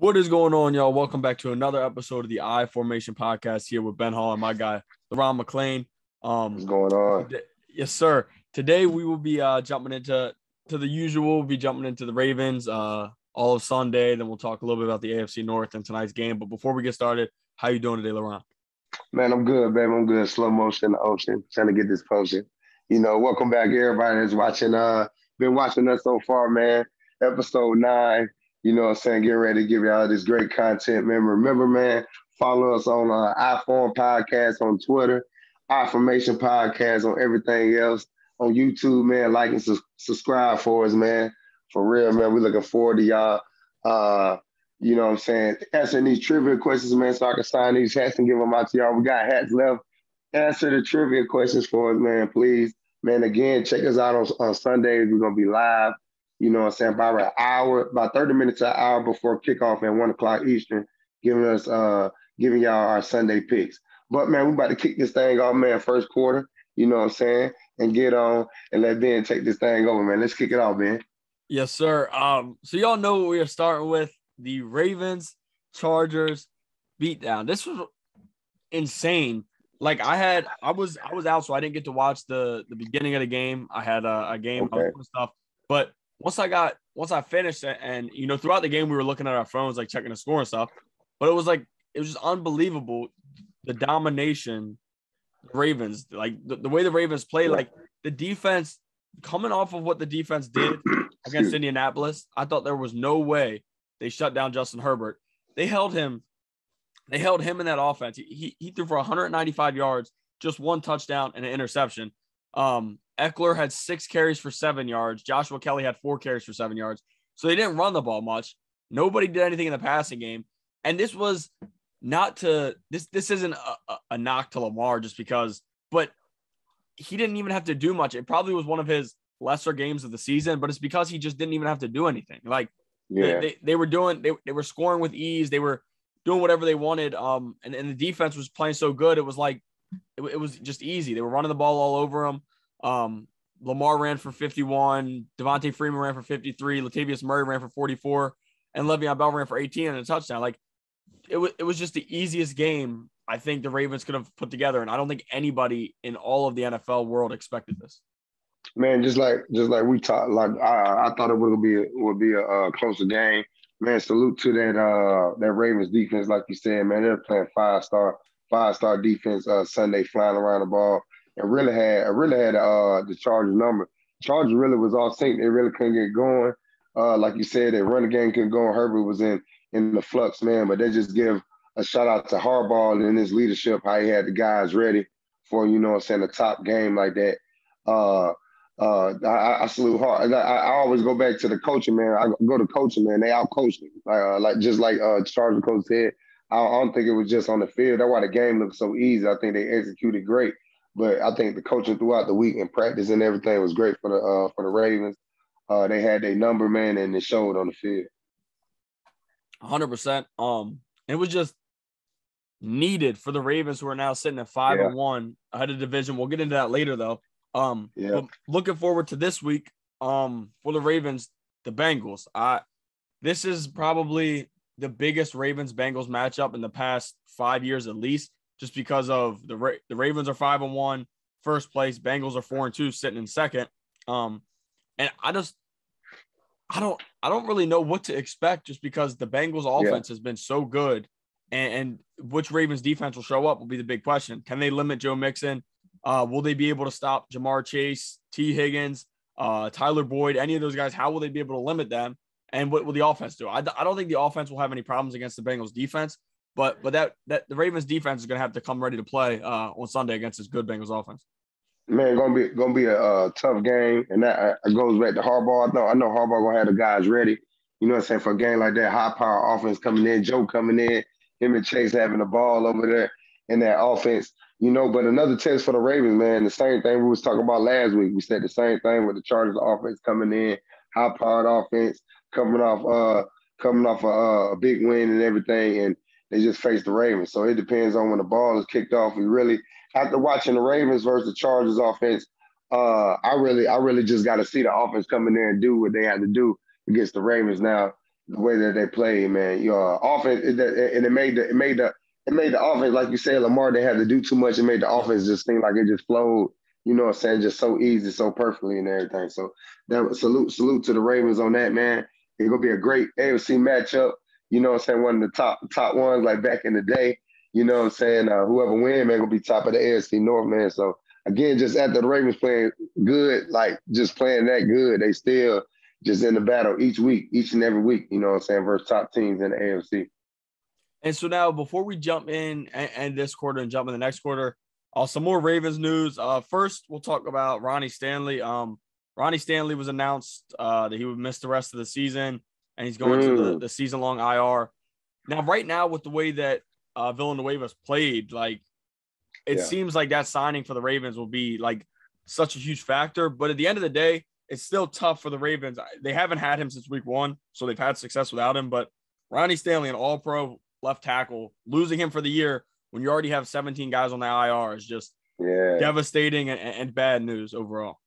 What is going on, y'all? Welcome back to another episode of the I Formation Podcast here with Ben Hall and my guy, LeRon McClain. What's going on? Yes, sir. Today we will be jumping into the usual. We'll be jumping into the Ravens all of Sunday. Then we'll talk a little bit about the AFC North and tonight's game. But before we get started, how you doing today, LeRon? Man, I'm good, baby. I'm good. Slow motion in the ocean. Trying to get this potion. Welcome back, everybody that's watching. Been watching us so far, man. Episode 9. Getting ready to give y'all this great content, man. Remember, man, follow us on iForm Podcast on Twitter, iFormation Podcast on everything else. On YouTube, man, like and subscribe for us, man. For real, man. We're looking forward to y'all. Answering these trivia questions, man, so I can sign these hats and give them out to y'all. We got hats left. Answer the trivia questions for us, man, please. Man, again, check us out on Sundays. We're going to be live. About an hour, about 30 minutes to an hour before kickoff at 1 o'clock Eastern, giving y'all our Sunday picks. But, man, we're about to kick this thing off, man, first quarter, and get on and let Ben take this thing over, man. Let's kick it off, Ben. Yes, sir. So y'all know what we are starting with, the Ravens-Chargers beatdown. This was insane. Like I was out, so I didn't get to watch the beginning of the game. I had a game and stuff, but once I finished it, and throughout the game we were looking at our phones, like checking the score and stuff, but it was just unbelievable, the domination the Ravens, like the way the Ravens played, like the defense coming off of what the defense did against Indianapolis. I thought there was no way they shut down Justin Herbert. They held him in that offense. He threw for 195 yards, just one touchdown and an interception. Eckler had 6 carries for 7 yards. Joshua Kelly had 4 carries for 7 yards. So they didn't run the ball much. Nobody did anything in the passing game. And this was not to this isn't a knock to Lamar just because, but he didn't even have to do much. It probably was one of his lesser games of the season, but it's because he just didn't even have to do anything. Like they were scoring with ease. They were doing whatever they wanted. And the defense was playing so good. It was like it was just easy. They were running the ball all over them. Lamar ran for 51, Devontae Freeman ran for 53, Latavius Murray ran for 44, and Le'Veon Bell ran for 18 and a touchdown. Like it was just the easiest game I think the Ravens could have put together, and I don't think anybody in all of the NFL world expected this. Man, just like we talked, like I thought it would be a closer game. Man, salute to that Ravens defense, like you said, man. They're playing five-star defense Sunday, flying around the ball. And really had the Chargers number. Chargers really was all sync. They really couldn't get going. Like you said, their running game couldn't go. Herbert was in the flux, man. But they just give a shout out to Harbaugh and his leadership, how he had the guys ready for, a top game like that. I salute hard. I always go back to the coaching, man. I go to coaching, man. They out coached me. Like Chargers coach said. I don't think it was just on the field. That's why the game looked so easy. I think they executed great. But I think the coaching throughout the week and practice and everything was great for the Ravens. They had their number, man, and it showed on the field. 100%. It was just needed for the Ravens, who are now sitting at 5-1 ahead of division. We'll get into that later, though. But looking forward to this week. For the Ravens, the Bengals. This is probably the biggest Ravens-Bengals matchup in the past 5 years at least. Just because of the Ravens are 5-1, first place. Bengals are 4-2, sitting in second. And I don't really know what to expect, just because the Bengals offense has been so good, and which Ravens defense will show up will be the big question. Can they limit Joe Mixon? Will they be able to stop Jamar Chase, T. Higgins, Tyler Boyd, any of those guys? How will they be able to limit them? And what will the offense do? I don't think the offense will have any problems against the Bengals defense. But that the Ravens defense is going to have to come ready to play on Sunday against this good Bengals offense. Man, gonna be a tough game, and that goes back to Harbaugh. I know Harbaugh gonna have the guys ready. For a game like that, high power offense coming in, Joe coming in, him and Chase having the ball over there in that offense. But another test for the Ravens, man. The same thing we was talking about last week. We said the same thing with the Chargers offense coming in, high powered offense coming off a big win and everything, and they just faced the Ravens. So it depends on when the ball is kicked off. We really, after watching the Ravens versus the Chargers offense, I really just got to see the offense come in there and do what they had to do against the Ravens. Now, the way that they play, man. Your offense, and it made the offense, like you said, Lamar didn't have to do too much. It made the Yep. offense just seem like it just flowed. You know what I'm saying? Just so easy, so perfectly, and everything. So that was salute to the Ravens on that, man. It's gonna be a great AFC matchup. You know what I'm saying? One of the top ones like back in the day. You know what I'm saying? Whoever wins, man, gonna be top of the AFC North, man. So again, just after the Ravens playing good, like just playing that good, they still just in the battle each week, each and every week, you know what I'm saying, versus top teams in the AFC. And so now, before we jump in and this quarter and jump in the next quarter, some more Ravens news. First, we'll talk about Ronnie Stanley. Ronnie Stanley was announced that he would miss the rest of the season, and he's going to the season-long IR. Now, right now, with the way that Villanueva's played, like it seems like that signing for the Ravens will be like such a huge factor. But at the end of the day, it's still tough for the Ravens. They haven't had him since week 1, so they've had success without him. But Ronnie Stanley, an all-pro left tackle, losing him for the year when you already have 17 guys on the IR is just devastating and bad news overall.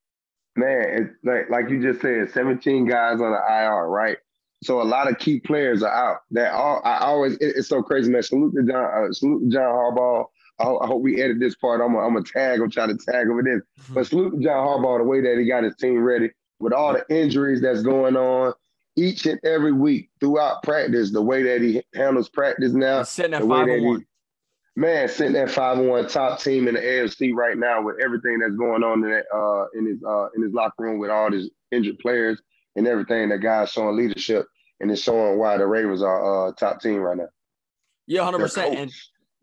Man, it's like you just said, 17 guys on the IR, right? So a lot of key players are out. It's so crazy, man. Salute to John Harbaugh. I hope we edit this part. I'm gonna tag him, try to tag him with this. But salute to John Harbaugh, the way that he got his team ready with all the injuries that's going on each and every week throughout practice. The way that he handles practice now, He's sitting at the way 5-1. Man, sitting at 5-1, top team in the AFC right now with everything that's going on in his locker room with all these injured players and everything. That guy's showing leadership and it's showing why the Ravens are top team right now. Yeah, 100%. And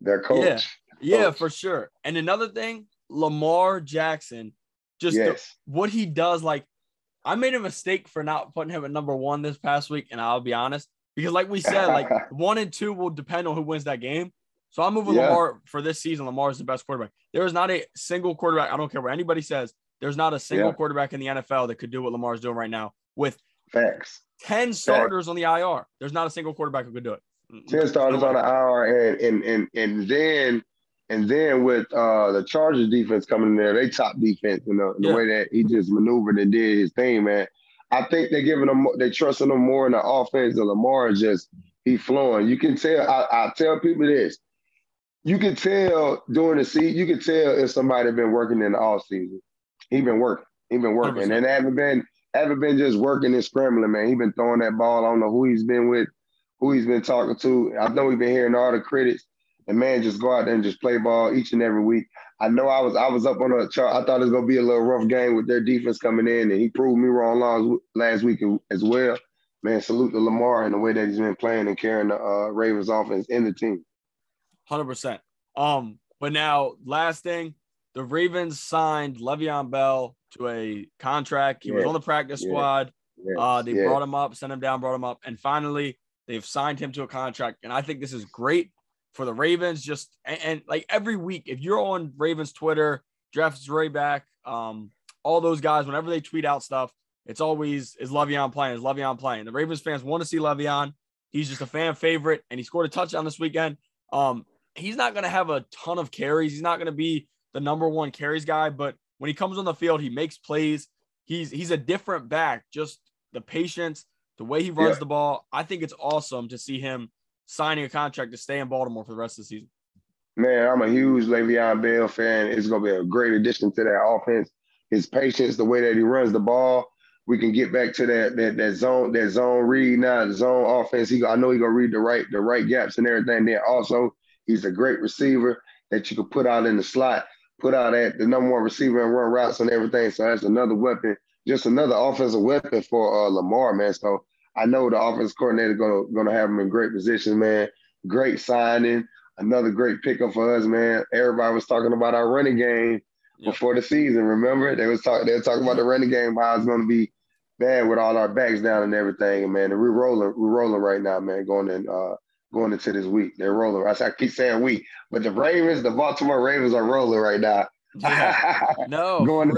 their coach. Yeah, for sure. And another thing, Lamar Jackson, what he does, like I made a mistake for not putting him at number 1 this past week, and I'll be honest, because like we said, like 1 and 2 will depend on who wins that game. So I'm moving Lamar for this season. Lamar is the best quarterback. There is not a single quarterback. I don't care what anybody says. There's not a single quarterback in the NFL that could do what Lamar is doing right now with 10 starters on the IR. There's not a single quarterback who could do it. 10 starters on the IR, and then with the Chargers defense coming in there, they top defense. You know the way that he just maneuvered and did his thing, man. I think they trusting him more in the offense. And Lamar is just he flowing. You can tell. I tell people this. You can tell during the season, you can tell if somebody been working in the off season. He been working. 100%. And haven't been just working and scrambling, man. He been throwing that ball. I don't know who he's been with, who he's been talking to. I know we've been hearing all the critics. And man, just go out there and just play ball each and every week. I know I was up on a chart. I thought it was gonna be a little rough game with their defense coming in, and he proved me wrong last week as well. Man, salute to Lamar and the way that he's been playing and carrying the Ravens offense in the team. 100%. But now, last thing, the Ravens signed Le'Veon Bell to a contract. He was on the practice squad. They brought him up, sent him down, brought him up, and finally they've signed him to a contract. And I think this is great for the Ravens. And like every week, if you're on Ravens Twitter, Draft is Ray back, all those guys, whenever they tweet out stuff, it's always, is Le'Veon playing? Is Le'Veon playing? The Ravens fans want to see Le'Veon. He's just a fan favorite, and he scored a touchdown this weekend. He's not going to have a ton of carries. He's not going to be the number 1 carries guy, but when he comes on the field, he makes plays. He's a different back, just the patience, the way he runs the ball. I think it's awesome to see him signing a contract to stay in Baltimore for the rest of the season. Man, I'm a huge Le'Veon Bell fan. It's going to be a great addition to that offense. His patience, the way that he runs the ball. We can get back to that zone read now, the zone offense. I know he's gonna read the right gaps and everything. Then also, he's a great receiver that you can put out in the slot, put out at the number 1 receiver and run routes and everything. So that's another weapon, just another offensive weapon for Lamar, man. So I know the offensive coordinator gonna have him in great position, man. Great signing, another great pickup for us, man. Everybody was talking about our running game before the season. Remember, they were talking about the running game, how it's gonna be bad with all our backs down and everything, man. And we're rolling right now, man. Going into this week, they're rolling. I keep saying we, but the Baltimore Ravens are rolling right now. No, going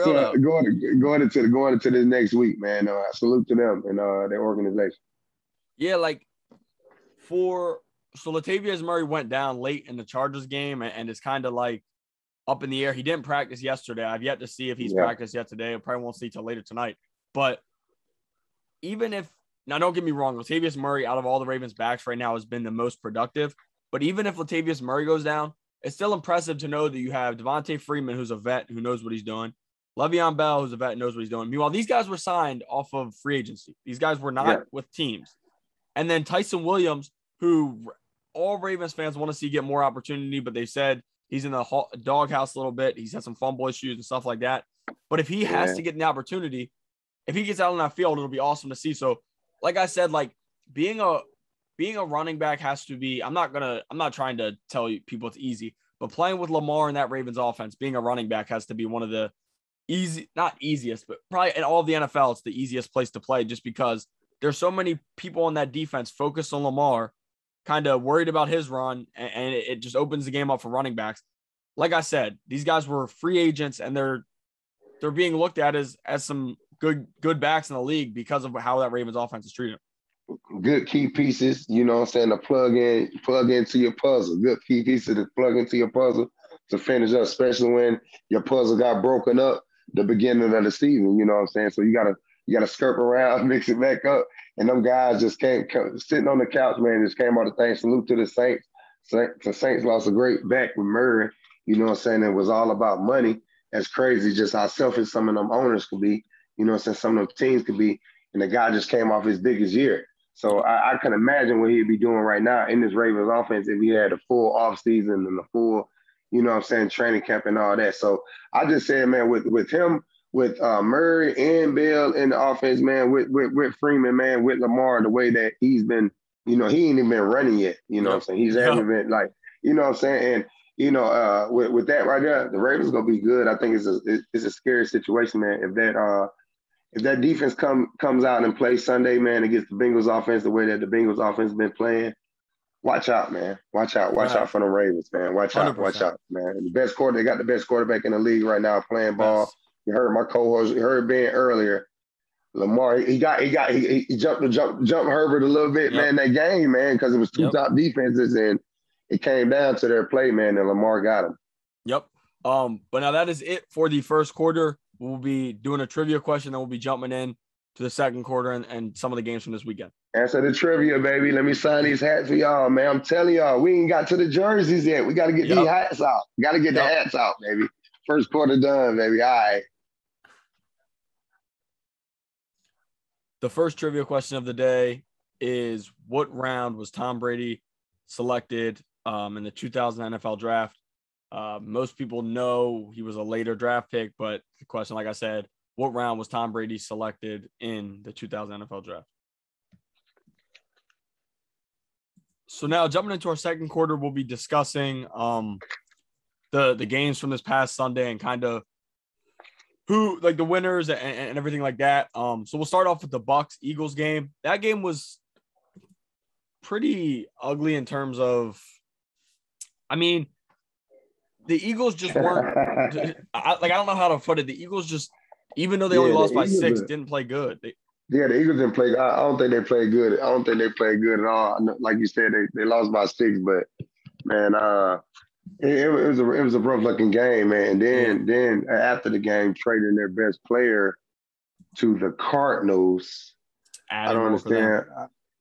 into this next week, man. Salute to them and their organization. Yeah, so Latavius Murray went down late in the Chargers game, and it's kind of like up in the air. He didn't practice yesterday. I've yet to see if he's practiced yet today. I probably won't see till later tonight. But even if now don't get me wrong, Latavius Murray out of all the Ravens backs right now has been the most productive. But even if Latavius Murray goes down, it's still impressive to know that you have Devontae Freeman, who's a vet, who knows what he's doing. Le'Veon Bell, who's a vet, knows what he's doing. Meanwhile, these guys were signed off of free agency. These guys were not with teams. And then Tyson Williams, who all Ravens fans want to see get more opportunity, but they said he's in the doghouse a little bit. He's had some fumble issues and stuff like that. But if he has to get the opportunity, if he gets out on that field, it'll be awesome to see. So, like I said, like being a running back has to be, I'm not trying to tell you people it's easy, but playing with Lamar in that Ravens offense, being a running back has to be one of the not easiest, but probably in all of the NFL, it's the easiest place to play just because there's so many people on that defense focused on Lamar, kind of worried about his run, and it just opens the game up for running backs. Like I said, these guys were free agents, and they're being looked at as some good backs in the league because of how that Ravens offense is treated. Good key pieces, you know what I'm saying, to plug into your puzzle. Good key pieces to plug into your puzzle to finish up, especially when your puzzle got broken up the beginning of the season, you know what I'm saying? So you gotta skirt around, mix it back up. And them guys just came sitting on the couch, man, just came out the thing. Salute to the Saints. The Saints lost a great back with Murray, you know what I'm saying? It was all about money. That's crazy, just how selfish some of them owners could be, you know what I'm saying? Some of them teams could be. And the guy just came off his biggest year. So I can imagine what he'd be doing right now in this Ravens offense if he had a full offseason and the full, you know what I'm saying, training camp and all that. So I just said, man, with him, with Murray and Bell in the offense, man, with Freeman, man, with Lamar, the way that he's been, you know, he ain't even been running yet, you know what I'm saying? He's haven't been like, you know what I'm saying? And, you know, with that right there, the Ravens going to be good. I think it's a scary situation, man, if that defense comes out and plays Sunday, man, against the Bengals offense, the way that the Bengals offense has been playing, watch out, man. Watch out for the Ravens, man. Watch out, man. They got the best quarterback in the league right now playing ball. You heard my co-host, you heard Ben earlier. Lamar, he jumped Herbert a little bit, man, that game, man, because it was two top defenses and it came down to their play, man, and Lamar got him. Yep. But now that is it for the first quarter. We'll be doing a trivia question, then we'll be jumping in to the second quarter and some of the games from this weekend. Answer the trivia, baby. Let me sign these hats for y'all, man. I'm telling y'all, we ain't got to the jerseys yet. We got to get these hats out. Got to get the hats out, baby. First quarter done, baby. All right. The first trivia question of the day is, what round was Tom Brady selected in the 2000 NFL draft? Most people know he was a later draft pick, but the question, like I said, what round was Tom Brady selected in the 2000 NFL draft? So now jumping into our second quarter, we'll be discussing the games from this past Sunday and kind of who, like, the winners and everything like that. So we'll start off with the Bucs-Eagles game. That game was pretty ugly in terms of, I mean, the Eagles just weren't I don't know how to put it. The Eagles just, even though they only lost by 6, didn't play good. The Eagles didn't play. I don't think they played good. I don't think they played good at all. Like you said, they lost by 6, but man, it was a rough looking game, man. Then after the game, trading their best player to the Cardinals. I don't understand.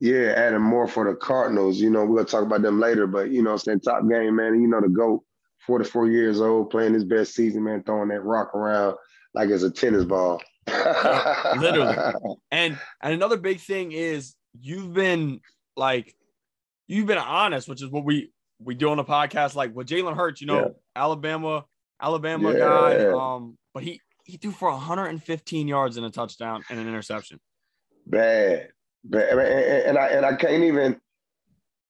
Adding more for the Cardinals. You know, we're gonna talk about them later, but you know, saying top game, man. You know, the GOAT, 44 years old, playing his best season, man, throwing that rock around like it's a tennis ball. Literally. And another big thing is you've been honest, which is what we do on the podcast, like with Jalen Hurts, you know, Alabama guy. But he threw for 115 yards and a touchdown and an interception. Bad. And I can't even.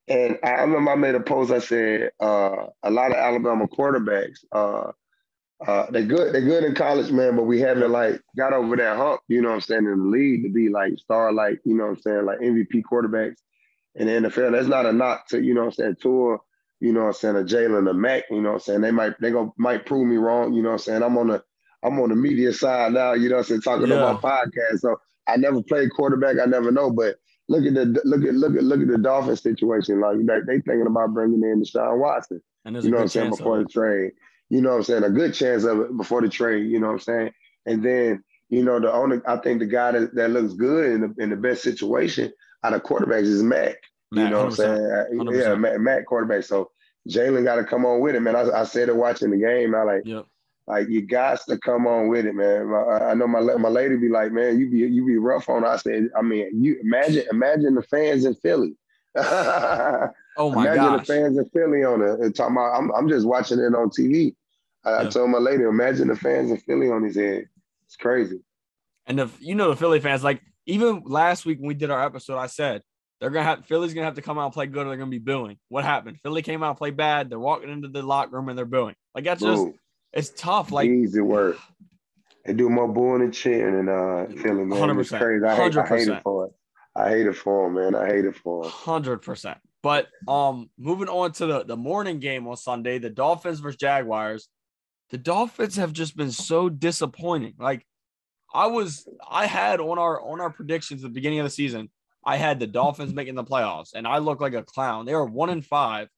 And I remember I made a post. I said a lot of Alabama quarterbacks, they're good in college, man, but we haven't like got over that hump, you know what I'm saying, in the league to be like star, like, you know what I'm saying, like MVP quarterbacks in the NFL. That's not a knock to, you know what I'm saying, Tua, you know what I'm saying, a Jalen, a Mac, you know what I'm saying. They might prove me wrong, you know what I'm saying. I'm on the media side now, you know what I'm saying, talking about podcasts. So I never played quarterback, I never know, but look at the Dolphins situation. Like they thinking about bringing in Deshaun Watson. And you know what I'm saying, before the trade. You know what I'm saying? A good chance of it before the trade, you know what I'm saying? And then I think the guy that looks good in the best situation out of quarterbacks is Mac. You Matt, know what I'm 100%. saying? Yeah, 100%. Mac quarterback. So Jalen got to come on with it, man. I said it watching the game. Yep. Like you got to come on with it, man. I know my lady be like, man, you be rough on her. I said, I mean, you imagine the fans in Philly. Oh my Imagine the gosh. fans in Philly on it. And talking about, I'm just watching it on TV. I Yeah. told my lady, imagine the fans in Philly on his head. It's crazy. And the Philly fans, like even last week when we did our episode, I said Philly's gonna have to come out and play good or they're gonna be booing. What happened? Philly came out and played bad. They're walking into the locker room and they're booing. Like that's just it's tough. Like easy work. They do more booing and cheering in Philly, man. 100%. It's crazy. I hate it for it. I hate it for him, man. I hate it for him. 100%. But moving on to the morning game on Sunday, the Dolphins versus Jaguars. The Dolphins have just been so disappointing. Like I had on our predictions at the beginning of the season, I had the Dolphins making the playoffs, and I looked like a clown. They were 1-5.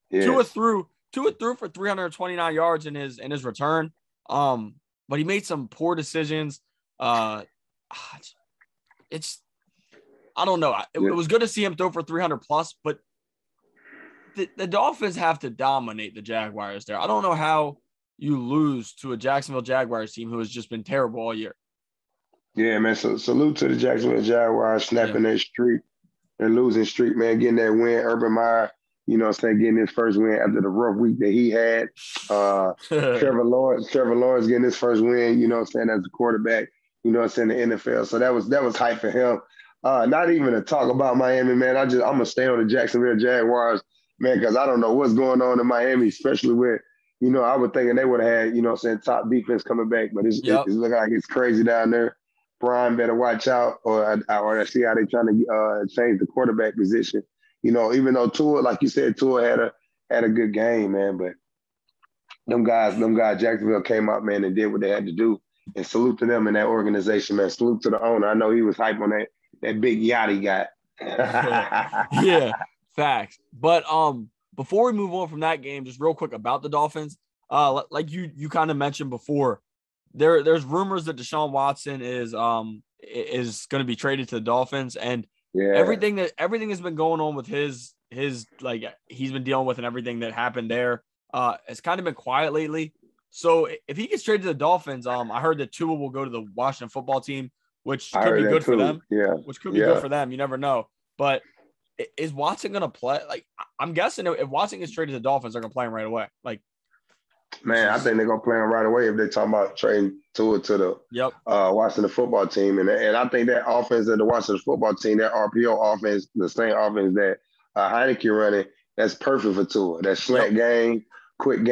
Yes. Tua threw for 329 yards in his return. But he made some poor decisions. It's I don't know. It was good to see him throw for 300 plus, but the Dolphins have to dominate the Jaguars there. I don't know how you lose to a Jacksonville Jaguars team who has just been terrible all year. Yeah, man. So salute to the Jacksonville Jaguars snapping that streak, their losing streak, man, getting that win. Urban Meyer, getting his first win after the rough week that he had. Trevor Lawrence getting his first win, as a quarterback, in the NFL. So that was hype for him. Not even to talk about Miami, man. I'm gonna stay on the Jacksonville Jaguars, man, because I don't know what's going on in Miami, especially with, I was thinking they would have had, top defense coming back, but it's looking like it's crazy down there. Brian better watch out, or see how they trying to change the quarterback position. Even though Tua, like you said, Tua had a good game, man, but them guys, Jacksonville came out, man, and did what they had to do. And salute to them in that organization, man. Salute to the owner. I know he was hype on that big yacht he got. Yeah, facts. But before we move on from that game, just real quick about the Dolphins, like you kind of mentioned before, there's rumors that Deshaun Watson is going to be traded to the Dolphins, and everything has been going on with his like he's been dealing with and everything that happened there has kind of been quiet lately. So if he gets traded to the Dolphins, I heard that Tua will go to the Washington football team, which could be good for them. Yeah, which could be good for them. You never know. But is Watson going to play? Like I'm guessing if Watson gets traded to the Dolphins, they're going to play him right away. Like. Man, I think they're gonna play him right away if they're talking about trading Tua to the Washington football team, and I think that offense of the Washington football team, that RPO offense, the same offense that Heineke running, that's perfect for Tua. That slant game, quick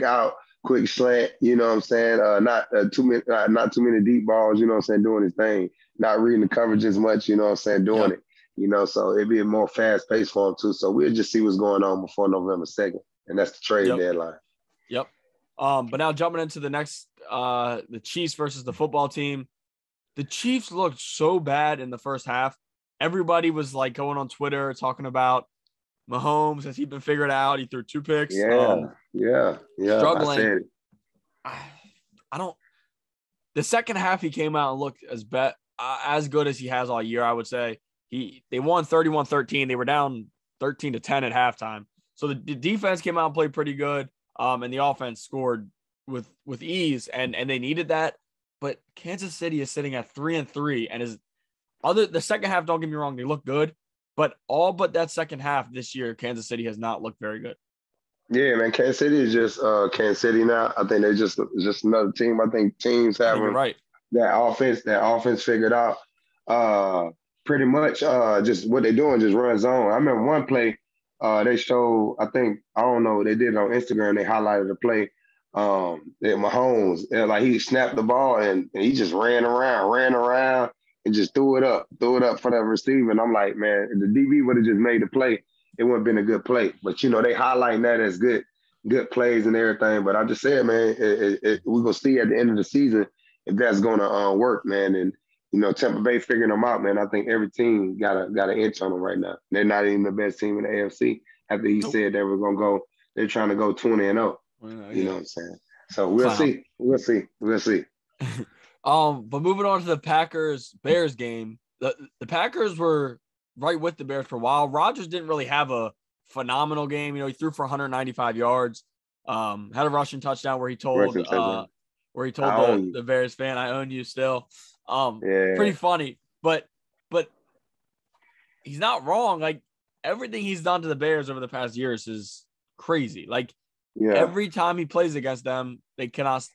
out, quick slant. You know what I'm saying? Not too many deep balls. You know what I'm saying? Doing his thing, not reading the coverage as much. You know what I'm saying? Doing it. So it'd be a more fast pace for him too. So we'll just see what's going on before November 2nd, and that's the trade deadline. Yep. But now jumping into the next, the Chiefs versus the football team. The Chiefs looked so bad in the first half. Everybody was like going on Twitter talking about Mahomes. Has he been figured out? He threw 2 picks. Yeah. Struggling. I said it. I don't. The second half, he came out and looked as good as he has all year. I would say they won 31-13. They were down 13-10 at halftime. So the defense came out and played pretty good. And the offense scored with ease, and they needed that. But Kansas City is sitting at 3-3, and the second half. Don't get me wrong, they look good, but all but that second half this year, Kansas City has not looked very good. Yeah, man, Kansas City is just Kansas City now. I think they're just another team. I think teams having that offense figured out. Pretty much just what they're doing, just run zone. I remember one play. They showed, I don't know, they did it on Instagram. They highlighted the play. Mahomes, like he snapped the ball and he just ran around and just threw it up for that receiver. And I'm like, man, if the DB would have just made the play, it wouldn't have been a good play. But, they highlighting that as good plays and everything. But I just said, man, we're going to see at the end of the season if that's going to work, man. And, Tampa Bay figuring them out, man. I think every team got an inch on them right now. They're not even the best team in the AFC. After he said they were going to go, they're trying to go 20-0. You know what I'm saying? So we'll see. But moving on to the Packers-Bears game, the Packers were right with the Bears for a while. Rodgers didn't really have a phenomenal game. He threw for 195 yards. Had a rushing touchdown where he told the Bears fan, "I own you still." Pretty funny, but he's not wrong. Like, everything he's done to the Bears over the past years is crazy. Like, every time he plays against them, they just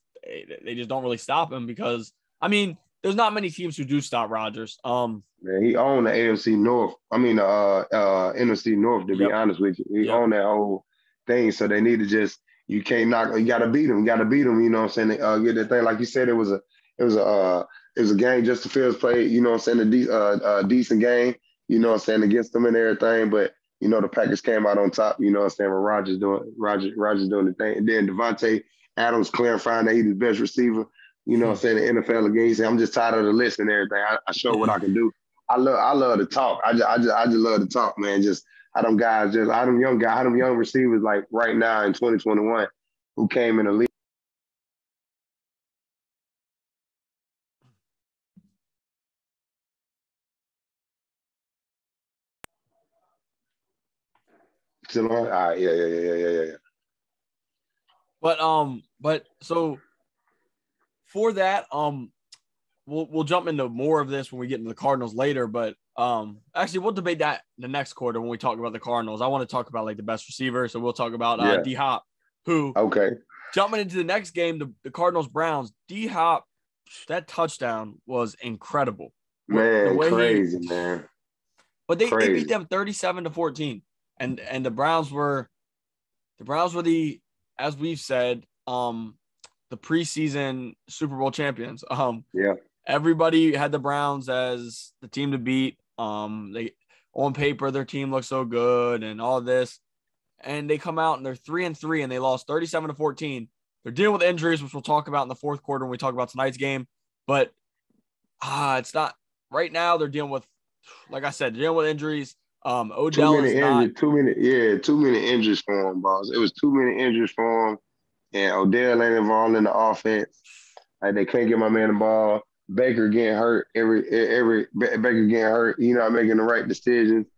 don't really stop him because, I mean, there's not many teams who do stop Rodgers. Man, he owned the AFC North. NFC North, to be honest with you. He owned that whole thing. So they need to just, you can't knock, you got to beat him. You got to beat him, you know what I'm saying? Get that thing. Like you said, it was a game. Justin Fields played, you know what I'm saying, a decent game, you know what I'm saying, against them and everything. But, the Packers came out on top, you know what I'm saying, with Rodgers doing the thing. And then Devontae Adams clarifying that he's the best receiver, you know what I'm saying, the NFL again. He said, I'm just tired of the list and everything. I show what I can do. I love to talk. I just love to talk, man. Just how them young receivers, like right now in 2021 who came in the league. Still on? All right, yeah. But so for that, we'll jump into more of this when we get into the Cardinals later. But actually, we'll debate that in the next quarter when we talk about the Cardinals. I want to talk about like the best receiver, so we'll talk about D Hop, who jumping into the next game, the Cardinals Browns. D Hop, that touchdown was incredible. Man, crazy, man. But they beat them 37-14. And the Browns were the, as we've said, the preseason Super Bowl champions. Everybody had the Browns as the team to beat. They, on paper, their team looks so good and all this. And they come out and they're 3-3 and they lost 37-14. They're dealing with injuries, which we'll talk about in the fourth quarter when we talk about tonight's game. But it's not right now. They're dealing with, like I said, dealing with injuries. Odell is not too many injuries for him, boss. It was too many injuries for him, and Odell ain't involved in the offense. Like, they can't get my man the ball. Baker getting hurt Baker getting hurt. Not making the right decisions.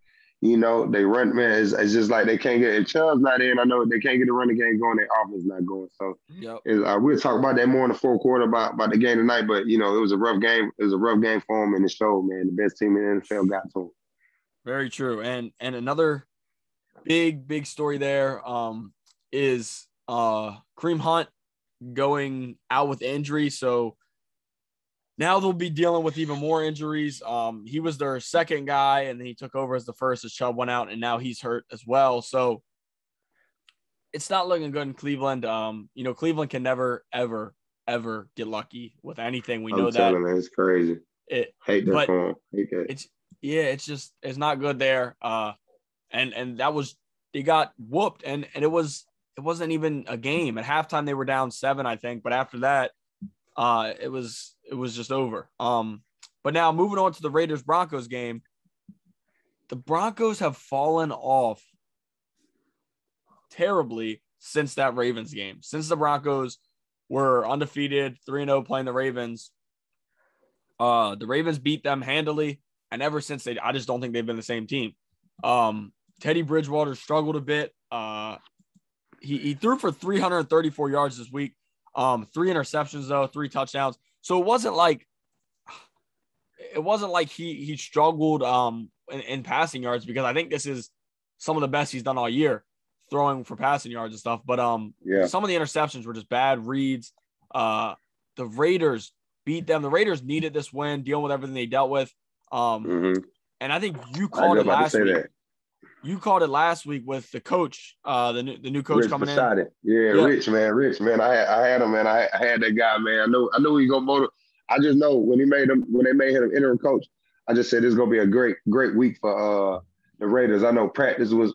They run, man. It's just like they can't get. If Chubb's not in, I know they can't get the running game going. Their offense not going. So we'll talk about that more in the fourth quarter about the game tonight. But it was a rough game. It was a rough game for him, and it showed, man. The best team in the NFL got to him. Very true. And another big story there is Kareem Hunt going out with injury. So now they'll be dealing with even more injuries. He was their second guy, and then he took over as the first as Chubb went out, and now he's hurt as well. So it's not looking good in Cleveland. Cleveland can never, ever, ever get lucky with anything. We know that. Man, it's crazy. Hate that for him. Hate that. It's not good there. And that was, they got whooped, and it wasn't even a game. At halftime they were down 7, I think, but after that, it was just over. But now moving on to the Raiders Broncos game, the Broncos have fallen off terribly since that Ravens game. Since the Broncos were undefeated, 3-0 playing the Ravens, the Ravens beat them handily. And ever since I just don't think they've been the same team. Teddy Bridgewater struggled a bit. He threw for 334 yards this week. 3 interceptions though, 3 touchdowns. So it wasn't like he struggled in passing yards, because I think this is some of the best he's done all year, throwing for passing yards and stuff. But some of the interceptions were just bad reads. The Raiders beat them. The Raiders needed this win, dealing with everything they dealt with. And I think you called it last week. You called it last week with the coach, the new coach Rich coming in. Rich man. I had him, man. I had that guy, man. I know he's gonna motivate. I just know when they made him interim coach, I just said this is gonna be a great week for the Raiders. I know practice was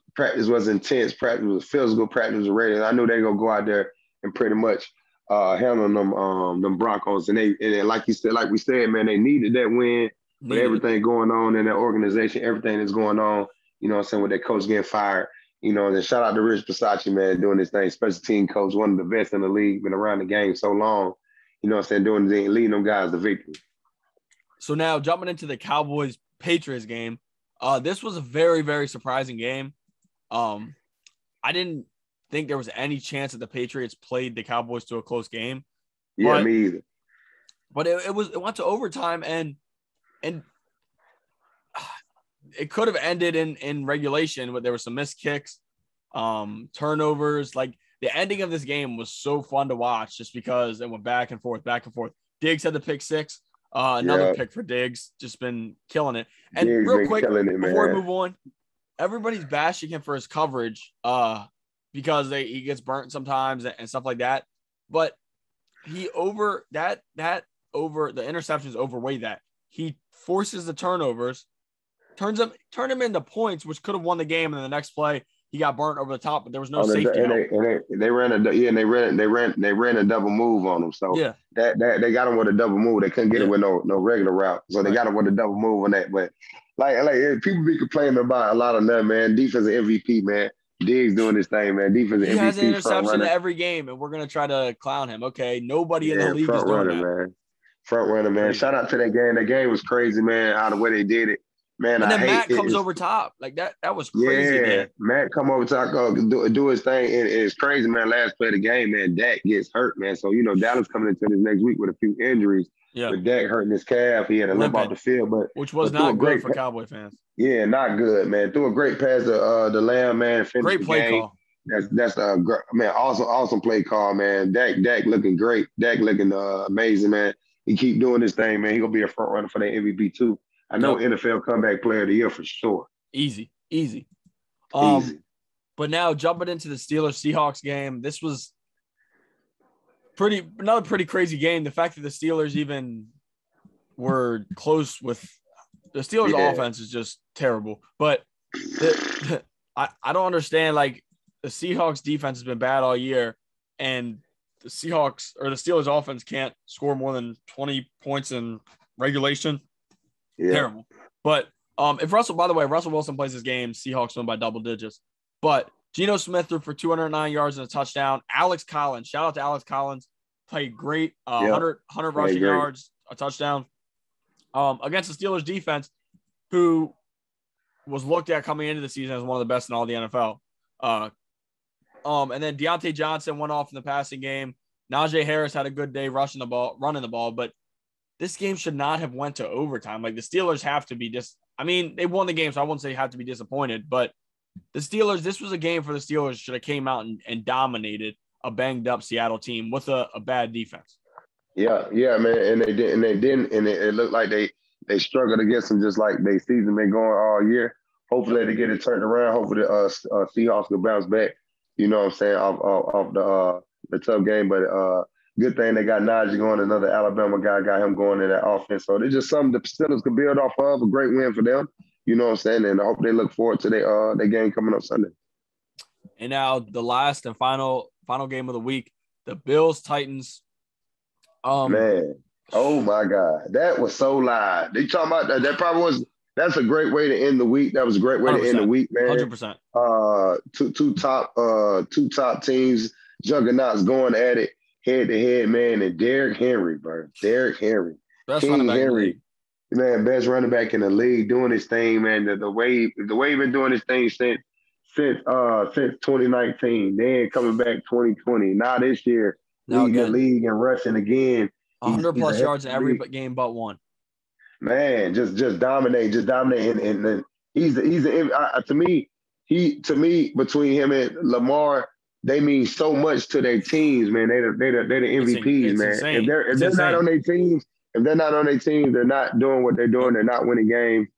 intense. Practice was physical. Practice was Raiders. I knew they gonna go out there and pretty much handle them Broncos. And like we said, man, they needed that win. With everything going on in that organization, everything that's going on, you know what I'm saying, with that coach getting fired, and then shout out to Rich Bisaccia, man, doing this thing, special team coach, one of the best in the league, been around the game so long, you know what I'm saying, leading them guys to victory. So now jumping into the Cowboys-Patriots game, this was a very, very surprising game. I didn't think there was any chance that the Patriots played the Cowboys to a close game. Yeah, me either. But it went to overtime, and it could have ended in regulation, but there were some missed kicks, turnovers. Like, the ending of this game was so fun to watch just because it went back and forth, back and forth. Diggs had the pick six. Another pick for Diggs, just been killing it. And Diggs real quick, before we move on, everybody's bashing him for his coverage because he gets burnt sometimes and stuff like that. But the interceptions overweigh that. He forces the turnovers, turn him into points, which could have won the game. And then the next play, he got burnt over the top, but there was no safety. They ran a double move on him. So that they got him with a double move. They couldn't get it with no regular route. So they got him with a double move on that. But like people be complaining about a lot of that, man. Defensive MVP, man. Diggs doing this thing, man. Defensive MVP. He has an interception every game, and we're gonna try to clown him. Okay, nobody in the league is doing that. Man. Front runner, man. Crazy. Shout out to that game. That game was crazy, man. How the way they did it. Man, and then Matt comes over top. Like that was crazy. Yeah, man. Matt come over top, do his thing. And it's crazy, man. Last play of the game, man, Dak gets hurt, man. So, Dallas coming into this next week with a few injuries. Yeah. With Dak hurting his calf, he had to limp off the field. Which was not good for Cowboy fans. Yeah, not good, man. Threw a great pass to the Lamb, man. Great play call. That's awesome play call, man. Dak looking great. Dak looking amazing, man. He keep doing this thing, man. He gonna be a front runner for that MVP too. I know NFL comeback player of the year for sure. Easy. But now jumping into the Steelers-Seahawks game, this was another pretty crazy game. The fact that the Steelers even were close with the Steelers' offense is just terrible. But I don't understand. Like, the Seahawks defense has been bad all year, and the Steelers offense can't score more than 20 points in regulation. Yeah. Terrible. But if Russell Wilson plays this game, Seahawks win by double digits. But Geno Smith threw for 209 yards and a touchdown. Alex Collins, shout out to Alex Collins, played great. 100 rushing yards, a touchdown. Against the Steelers defense, who was looked at coming into the season as one of the best in all the NFL. And then Deontay Johnson went off in the passing game. Najee Harris had a good day running the ball, but this game should not have went to overtime. Like, the Steelers have to be they won the game, so I wouldn't say have to be disappointed, but the Steelers, this was a game for the Steelers should have came out and dominated a banged up Seattle team with a bad defense. Yeah, man. And they didn't. And it looked like they struggled against them just like they season been going all year. Hopefully they get it turned around. Hopefully the Seahawks will bounce back. You know what I'm saying, off the tough game. But good thing they got Najee going. Another Alabama guy got him going in that offense. So it's just something the Steelers could build off of. A great win for them. You know what I'm saying? And I hope they look forward to their game coming up Sunday. And now the last and final game of the week, the Bills-Titans. Man, oh my God, that was so live. They talking about that probably was. That's a great way to end the week. That was a great way to end the week, man. 100%. Two top teams, juggernauts going at it head to head, man. And Derrick Henry, bro. Derrick Henry, best running back in the league. Man, best running back in the league, doing his thing, man. The way he been doing his thing since 2019. Then coming back 2020. Now this year, leading the league and rushing again. 100 plus yards in every game but one. Man, just dominate, and he's to me between him and Lamar, they mean so much to their teams, man. They're the MVPs, man. Insane. If they're not on their teams, they're not doing what they're doing. They're not winning games.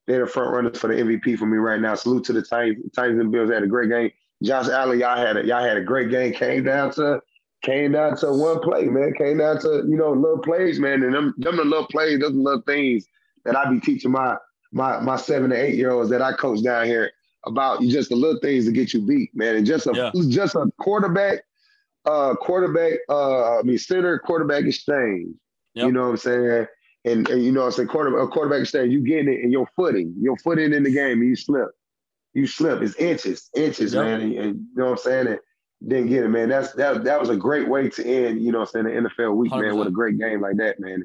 They're the front runners for the MVP for me right now. Salute to the Titans. Titans and Bills had a great game. Josh Allen, y'all had a great game. Came down to one play, man. Came down to, little plays, man. And them the little plays, those little things that I be teaching my 7 to 8 year olds that I coach down here about, just the little things to get you beat, man. And just a quarterback center quarterback exchange. Yep. You know what I'm saying? And you know what I'm saying, quarterback exchange, you getting it in your footing in the game, and you slip. It's inches, yep. Man. And you know what I'm saying? Didn't get it, man. That was a great way to end, you know what I'm saying, the NFL week, man, with a 100%. great game like that, man.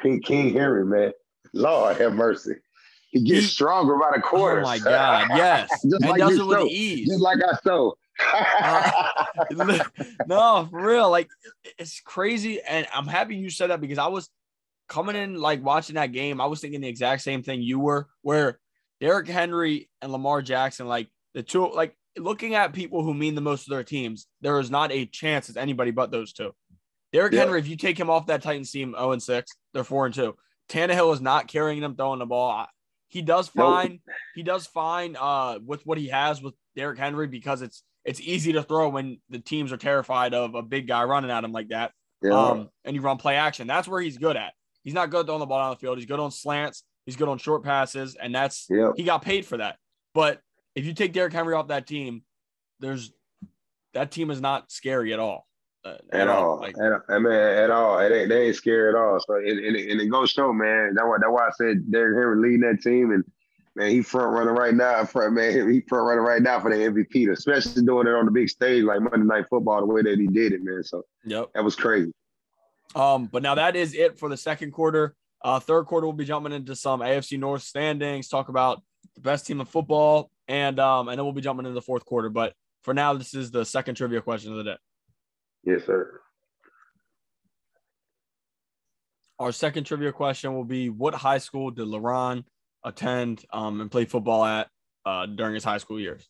King Henry, man. Lord have mercy. He gets stronger by the Oh quarters. my God, yes. Just And like does you it with so. ease. Just like I so. Uh, no, for real. Like, it's crazy. And I'm happy you said that because I was coming in, like, watching that game. I was thinking the exact same thing you were, where Derrick Henry and Lamar Jackson, like, the two, like, looking at people who mean the most to their teams, there is not a chance it's anybody but those two. Derrick Henry, if you take him off that Titans team 0-6, they're 4-2. Tannehill is not carrying them, throwing the ball. He does fine. He does fine with what he has with Derrick Henry because it's easy to throw when the teams are terrified of a big guy running at him like that. Yeah. And you run play action. That's where he's good at. He's not good throwing the ball down the field. He's good on slants. He's good on short passes, and he got paid for that. But if you take Derrick Henry off that team, that team is not scary at all. At all. Like, at all. They ain't scary at all. So it goes show, man. That's why I said Derrick Henry leading that team, and man, he front running right now. He front running right now for the MVP, especially doing it on the big stage like Monday Night Football, the way that he did it, man. So that was crazy. But now that is it for the second quarter. Third quarter, we'll be jumping into some AFC North standings, talk about the best team in football, and then we'll be jumping into the fourth quarter. But for now, this is the second trivia question of the day. Yes, sir. Our second trivia question will be: what high school did LeBron attend and play football at during his high school years?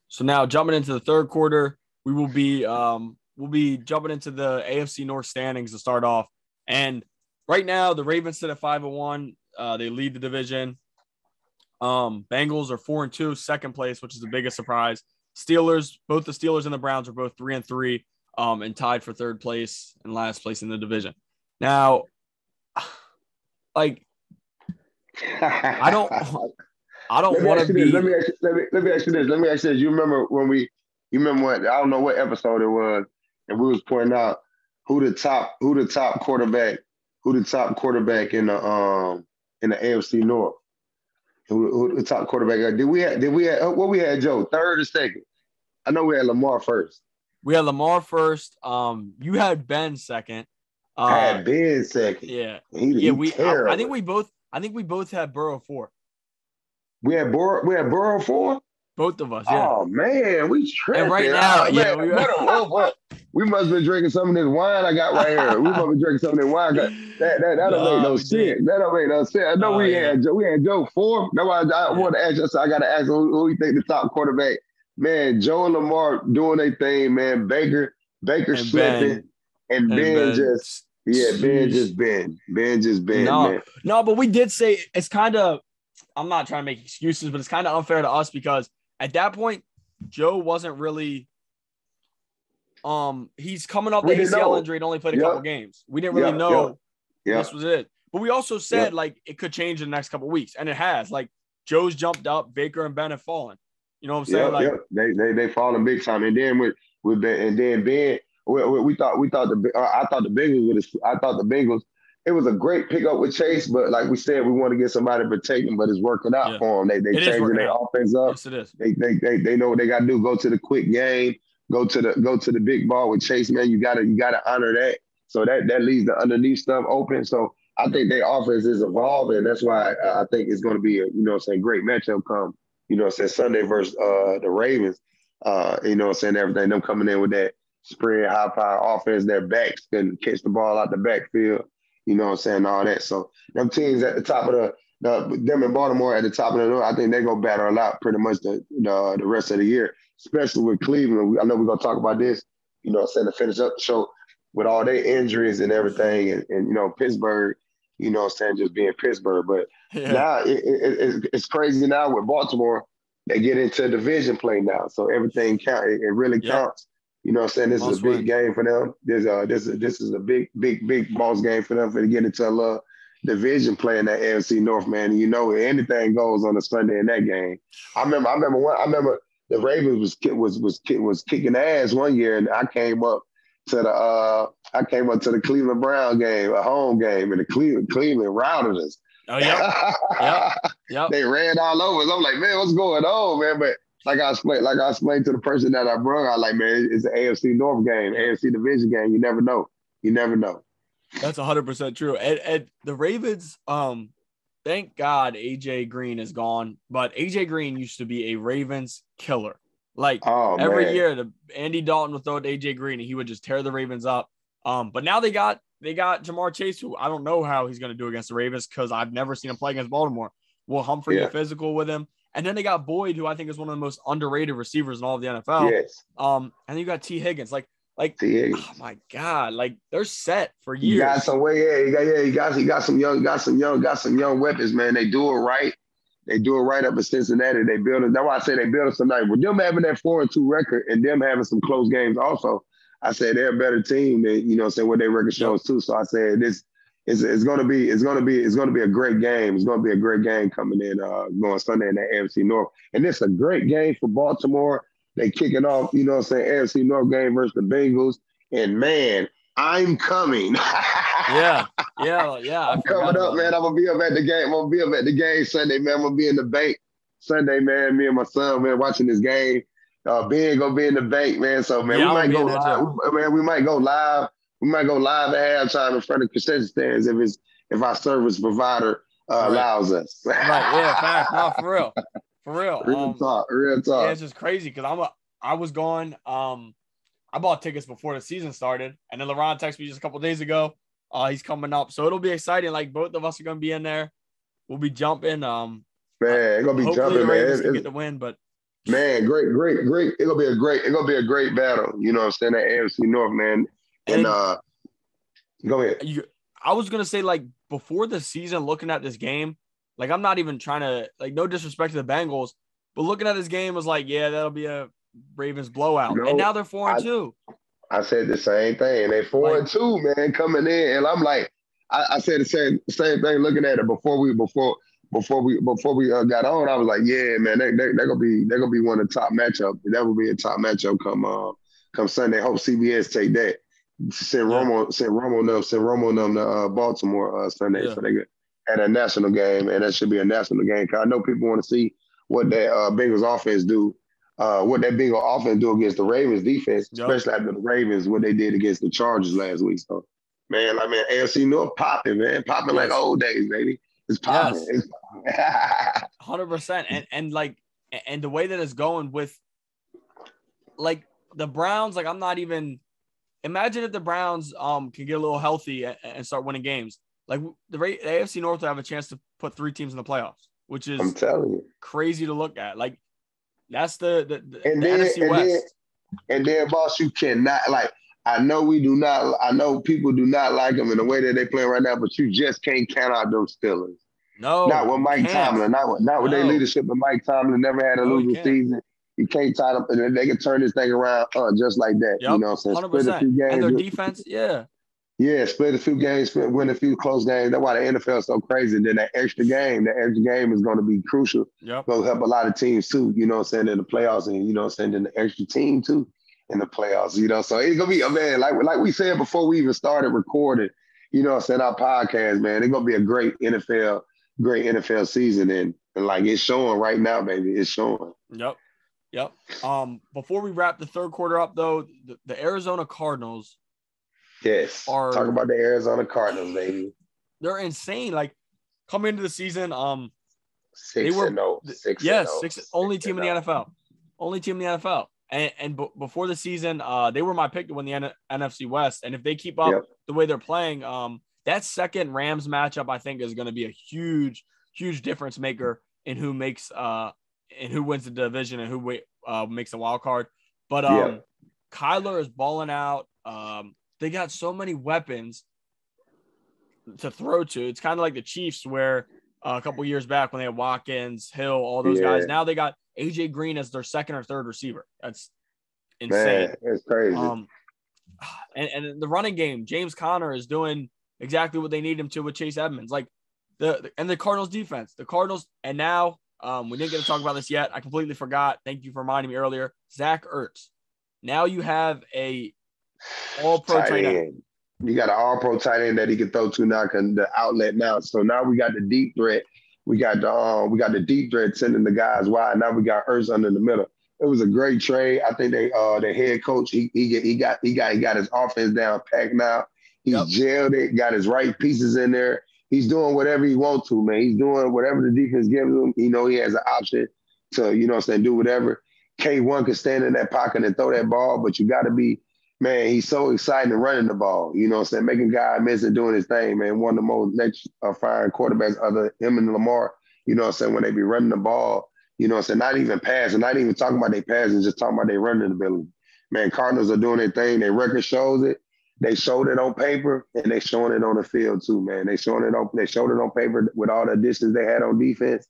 So now, jumping into the third quarter, we will be jumping into the AFC North standings to start off. And right now, the Ravens sit at 5-1. They lead the division. Bengals are 4-2, second place, which is the biggest surprise. Both the Steelers and the Browns are both 3-3, and tied for third place and last place in the division. Now, like, I don't want to be. Let me ask you this. You remember when I don't know what episode it was, and we was pointing out who the top quarterback in the AFC North. Who the top quarterback? Did we have what we had, Joe? Third or second? I know we had Lamar first. We had Lamar first. You had Ben second. I had Ben second. Yeah. I think we both had Burrow 4. We had Burrow 4? Both of us, yeah. Oh man, we tripping. And right now, we must have been drinking some of this wine I got right here. We must have been drinking some of this wine. That don't make no sense. That don't make no sense. I know we had Joe 4. That's why I want to ask you. So I got to ask who you think the top quarterback. Man, Joe and Lamar doing their thing, man. Baker slipping, and Ben just Ben. Ben just Ben, man. No, but we did say it's kind of. I'm not trying to make excuses, but it's kind of unfair to us because at that point, Joe wasn't really. He's coming off the ACL injury and only played a couple games. We didn't really know this was it. But we also said like it could change in the next couple of weeks, and it has. Like Joe's jumped up, Baker and Ben have fallen. You know what I'm saying? They fallen big time, and then with Ben, and then Ben, I thought the Bengals. It was a great pickup with Chase, but like we said, we want to get somebody to protect him, but it's working out for them. They changing their offense up. Yes, it is. They know what they got to do. Go to the quick game. Go to the big ball with Chase, man. You gotta honor that. So that leaves the underneath stuff open. So I think their offense is evolving. That's why I think it's going to be a great matchup come Sunday versus the Ravens. Everything them coming in with that spread high power offense. Their backs can catch the ball out the backfield. All that. So them teams at the top of them in Baltimore at the top of the North, I think they're gonna battle a lot pretty much the rest of the year, especially with Cleveland. I know we're gonna talk about this, to finish up the show with all their injuries and everything, and Pittsburgh, just being Pittsburgh. But now it's crazy now with Baltimore. They get into division play now, so everything counts. It really counts. This is a big game for them. This is a big boss game for them to get into a division play in that AFC North, man. And anything goes on a Sunday in that game. I remember the Ravens was kicking ass one year, and I came up to the Cleveland Brown game, a home game, and the Cleveland routed us. Oh yeah, yeah. They ran all over us. I'm like, man, what's going on, man? But I explained to the person that I brought, I like, man, it's an AFC North game, AFC division game. You never know. That's 100% true. And the Ravens, thank God AJ Green is gone, but AJ Green used to be a Ravens killer. Like every year, Andy Dalton would throw it to AJ Green and he would just tear the Ravens up. But now they got Jamar Chase, who I don't know how he's going to do against the Ravens because I've never seen him play against Baltimore. Will Humphrey get physical with him? And then they got Boyd, who I think is one of the most underrated receivers in all of the NFL. Yes. And then you got T. Higgins. Like, oh my God, like they're set for years. You got some way, you got some young weapons, man. They do it right. They do it right up in Cincinnati. They build it. That's why I say they build it tonight. With them having that 4-2 record and them having some close games also, I said they're a better team than what their record shows too. So I said it's gonna be a great game. It's gonna be a great game coming in going Sunday in the AFC North. And it's a great game for Baltimore. They kicking off, AFC North game versus the Bengals. And man, I'm coming. Yeah. I'm coming up, man. I'm gonna be up at the game. I'm gonna be up at the game Sunday, man. I'm gonna be in the bank Sunday, man. Me and my son, man, watching this game. Ben gonna be in the bank, man. So man, we might go live. We might go live. We might go live at halftime in front of concession stands if our service provider allows us. Right. Yeah. Fact. No, for real. Real talk. Yeah, it's just crazy because I was going. I bought tickets before the season started, and then LeBron texted me just a couple days ago. He's coming up, so it'll be exciting. Like both of us are gonna be in there. We'll be jumping. Man, it's gonna be jumping, man. It's get the win, but man, great. It's gonna be a great battle. You know what I'm saying? That AFC North, man. And go ahead. I was gonna say, like, before the season, looking at this game, like, I'm not even trying to, like, no disrespect to the Bengals, but looking at this game was like, yeah, that'll be a Ravens blowout. And now they're 4-2. I said the same thing. They 4-2, man, coming in, and I'm like, I said the same thing looking at it before we got on. I was like, yeah, man, they're gonna be one of the top matchups. That will be a top matchup come Sunday. Hope CBS take that. Send Romo them to Baltimore Sunday, so they get at a national game, and that should be a national game. Cause I know people want to see what that Bengals offense do, what that Bengals offense do against the Ravens defense, especially after the Ravens what they did against the Chargers last week. So, man, AFC North popping, man, popping like old days, baby. It's popping. Yes. 100%, and the way that it's going with, like, the Browns, like, I'm not even. Imagine if the Browns can get a little healthy and start winning games. Like the AFC North will have a chance to put 3 teams in the playoffs, which is, I'm telling you, crazy to look at. Like that's the NFC West. And then, boss, you cannot I know people do not like them in the way that they play right now, but you just can't count out those Steelers. No, not with Mike Tomlin, not with their leadership. But Mike Tomlin never had a losing season. You can't tie them, and they can turn this thing around just like that. Yep, you know what I'm saying? 100%. Split a few games, and their defense, split a few games, win a few close games. That's why the NFL is so crazy. And then that extra game is going to be crucial. Yep. Going to help a lot of teams too, you know what I'm saying, in the playoffs, and you know what I'm saying, in the extra team too in the playoffs, you know. So it's going to be, man, like we said before we even started recording, you know what I'm saying, our podcast, man, it's going to be a great NFL season. And like it's showing right now, baby. It's showing. Yep. Before we wrap the third quarter up, though, the Arizona Cardinals. Yes. Talk about the Arizona Cardinals, baby. They're insane. Like coming into the season, 6-0. Only team in the NFL. Only team in the NFL. And before the season, they were my pick to win the NFC West. And if they keep up the way they're playing, that second Rams matchup, I think, is going to be a huge, huge difference maker in who makes and who wins the division and who makes the wild card. But Kyler is balling out. They got so many weapons to throw to. It's kind of like the Chiefs where a couple years back when they had Watkins, Hill, all those guys. Now they got AJ Green as their second or third receiver. That's insane. Man, it's crazy. And the running game, James Conner is doing exactly what they need him to with Chase Edmonds. Like the Cardinals defense, and now we didn't get to talk about this yet. I completely forgot. Thank you for reminding me earlier. Zach Ertz. Now you have a all-pro tight end. You got an all-pro tight end that he can throw to now, the outlet now. So now we got the deep threat we got the deep threat sending the guys wide. Now we got Ertz under the middle. It was a great trade. I think the head coach he got his offense down packed now. He's Yep. jailed it, got his right pieces in there. He's doing whatever he wants to, man. He's doing whatever the defense gives him. You know, he has an option to, do whatever. K1 can stand in that pocket and throw that ball, but you got to be, man, he's so excited running the ball. Making guys miss and doing his thing, man. One of the most next firing quarterbacks other him and Lamar, when they be running the ball, not even passing, not even talking about they passing, just talking about they running the ability. Man, Cardinals are doing their thing. Their record shows it. They showed it on paper and they showing it on the field too, man. They showed it on paper with all the additions they had on defense,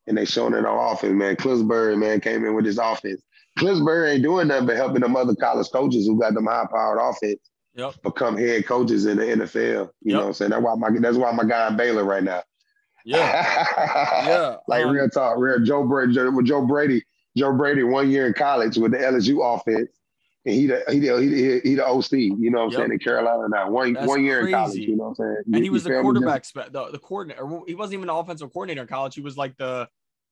and they showing it on offense, man. Clisbury, man, came in with his offense. Clisbury ain't doing nothing but helping them other college coaches who got them high-powered offense become head coaches in the NFL. You know what I'm saying? That's why my guy in Baylor right now. Yeah. Real talk, real Joe Brady, 1 year in college with the LSU offense. And he the OC, you know what I'm saying, in Carolina now. One year in college, you know what I'm saying? And he was the quarterback, the coordinator. He wasn't even the offensive coordinator in college. He was like what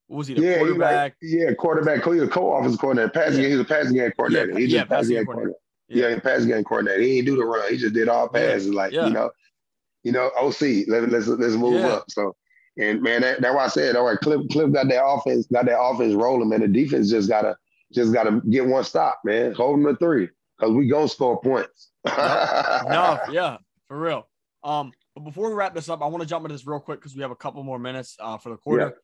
was he, the quarterback? Quarterback. He was a co-offensive coordinator. He was a passing game coordinator. He's just passing game coordinator. Passing game coordinator. He didn't do the run. He just did all passes. OC. Let's move up. So, and man, that's why I said, all right, Cliff got that offense rolling, man. The defense just gotta get one stop, man. Hold them to 3 because we gonna score points. For real. But before we wrap this up, I want to jump into this real quick because we have a couple more minutes for the quarter.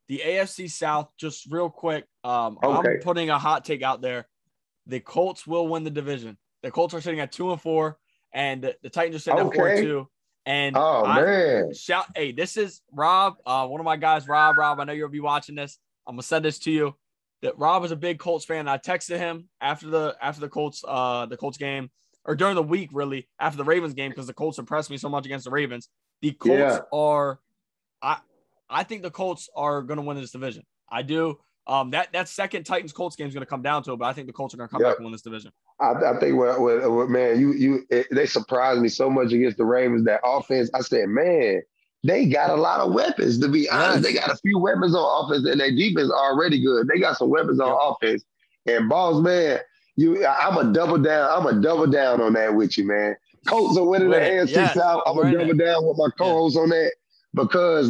The AFC South, just real quick. I'm putting a hot take out there. The Colts will win the division. The Colts are sitting at 2-4, and the Titans are sitting at 4-2. And man, this is Rob, one of my guys, Rob. I know you'll be watching this. I'm gonna send this to you. That Rob is a big Colts fan. I texted him after the Colts game, or during the week, really, after the Ravens game, because the Colts impressed me so much against the Ravens. The Colts are, I think the Colts are going to win this division. I do. That second Titans Colts game is going to come down to it, but I think the Colts are going to come back and win this division. I think man, they surprised me so much against the Ravens. That offense, I said, man, they got a lot of weapons. To be honest, they got a few weapons on offense, and their defense already good. They got some weapons on offense. And Boss, man, I'm a double down. I'm a double down on that with you, man. Colts are winning the AFC South. I'm a double down with my co-host on that because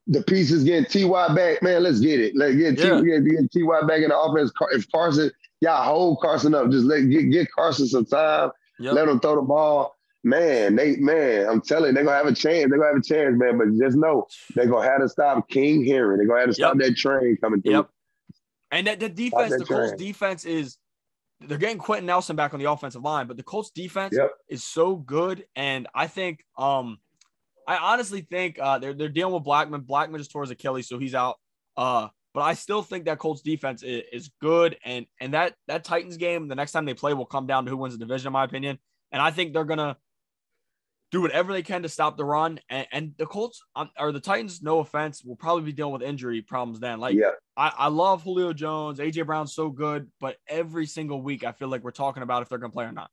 the pieces getting T.Y. back, man. Let's get it. Let's get T.Y. back in the offense. If Carson, y'all hold Carson up, just get Carson some time. Let him throw the ball. Man, I'm telling you, they're gonna have a chance. They're gonna have a chance, man. But just know they're gonna have to stop King Henry. They're gonna have to stop that train coming through. And the defense, the Colts defense they're getting Quentin Nelson back on the offensive line, but the Colts defense is so good. And I think I honestly think they're dealing with Blackman. Blackman just tore his Achilles, so he's out. But I still think that Colts defense is good. And that Titans game, the next time they play, will come down to who wins the division, in my opinion. And I think they're gonna do whatever they can to stop the run. And the Colts or the Titans, no offense, will probably be dealing with injury problems then. I love Julio Jones. A.J. Brown's so good, but every single week I feel like we're talking about if they're going to play or not.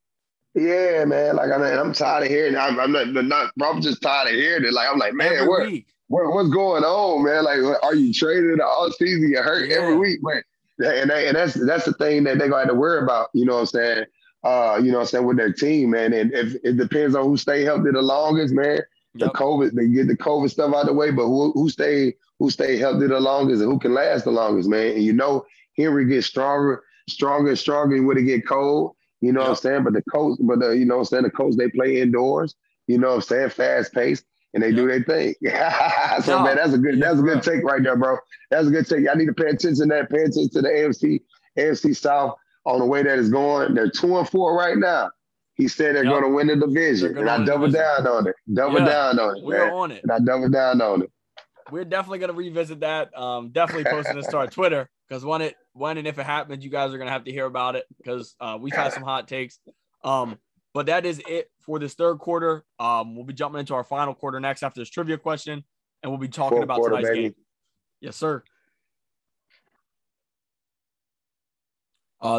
Yeah, man. I'm tired of hearing it. I'm just tired of hearing it. I'm like, man, what's going on, man? Are you traded in the offseason? You hurt every week, man. And that's the thing that they're going to have to worry about, you know what I'm saying? With their team, man. And if it depends on who stay healthy the longest, man. The COVID, they get the COVID stuff out of the way, but who stay healthy the longest and who can last the longest, man. And Henry gets stronger when it get cold. You know what I'm saying? But the Colts, they play indoors, you know what I'm saying, fast paced, and they do their thing. Man, that's a good take right there, bro. That's a good take. Y'all need to pay attention to that. Pay attention to the AFC South. On the way that it's going, they're 2-4 right now. He said they're going to win the division, and I double down on it. We're on it, and I double down on it. We're definitely going to revisit that. Definitely posting this to our Twitter because when and if it happens, you guys are going to have to hear about it because we've had some hot takes. But that is it for this third quarter. We'll be jumping into our final quarter next after this trivia question, and we'll be talking about tonight's game. Yes, sir.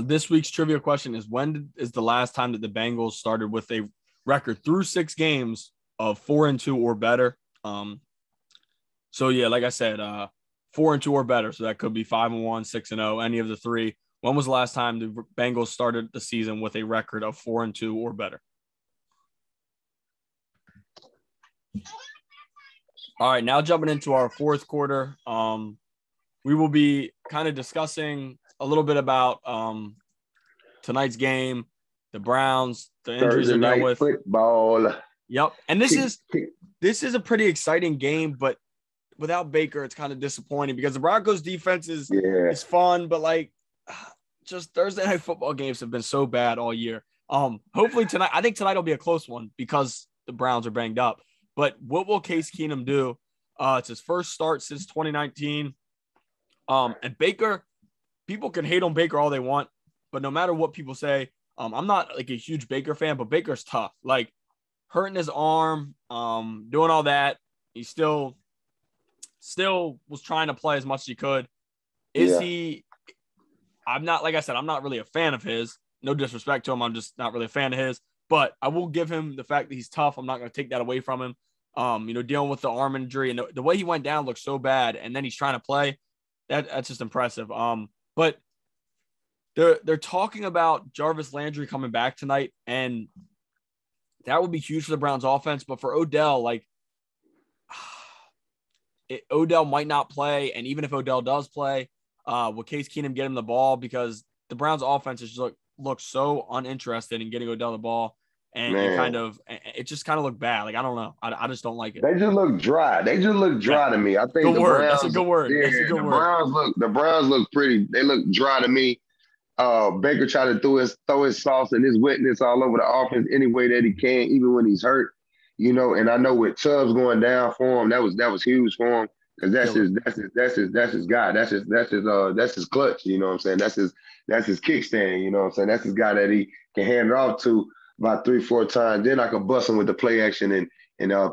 This week's trivia question is: when is the last time that the Bengals started with a record through 6 games of 4-2 or better? So yeah, like I said, 4-2 or better. So that could be 5-1, 6-0, any of the three. When was the last time the Bengals started the season with a record of 4-2 or better? All right, now jumping into our fourth quarter, we will be kind of discussing a little bit about tonight's game, the Browns, the injuries Thursday they're dealing night with. football. Yep, and this is a pretty exciting game, but without Baker, it's kind of disappointing because the Broncos defense is fun, but like just Thursday night football games have been so bad all year. Hopefully tonight, I think tonight will be a close one because the Browns are banged up. But what will Case Keenum do? It's his first start since 2019. And Baker, people can hate on Baker all they want, but no matter what people say, I'm not like a huge Baker fan, but Baker's tough. Like hurting his arm, doing all that, he still was trying to play as much as he could. I'm not, like I said, I'm not really a fan of his. No disrespect to him. I'm just not really a fan of his. But I will give him the fact that he's tough. I'm not going to take that away from him. Dealing with the arm injury and the way he went down looked so bad, and then he's trying to play. That's just impressive. But they're talking about Jarvis Landry coming back tonight, and that would be huge for the Browns offense. But for Odell, Odell might not play, and even if Odell does play, will Case Keenum get him the ball? Because the Browns offense just look so uninterested in getting Odell the ball. And it just kind of looked bad. Like, I don't know. I just don't like it. They just look dry. To me. I think the Browns. That's a good word. Yeah, That's a good word. The Browns look pretty. They look dry to me. Baker tried to throw his sauce and his witness all over the offense any way that he can, even when he's hurt. And I know with Chubb's going down for him, that was huge for him because that's his guy. That's his clutch. You know what I'm saying? That's his kickstand. You know what I'm saying? That's his guy that he can hand it off to about 3-4 times. Then I could bust him with the play action and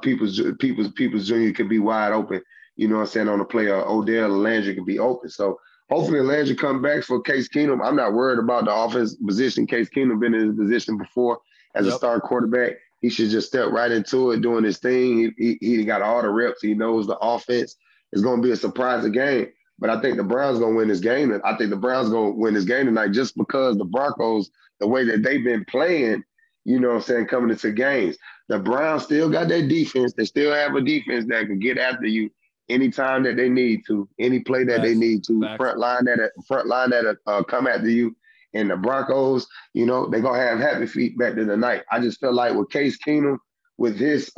Peoples Jr. could be wide open. You know what I'm saying? On the play, Odell and Landry could be open. So hopefully Landry come back for Case Keenum. I'm not worried about the offense position. Case Keenum been in his position before as a star quarterback. He should just step right into it, doing his thing. He got all the reps. He knows the offense. It's going to be a surprising game. But I think the Browns going to win this game. And I think the Browns going to win this game tonight just because the Broncos, the way that they've been playing, you know what I'm saying, coming into games. The Browns still got their defense. They still have a defense that can get after you anytime that they need to, any play that they need to, front line that come after you. And the Broncos, they're going to have happy feet back to the night. I just feel like with Case Keenum, with his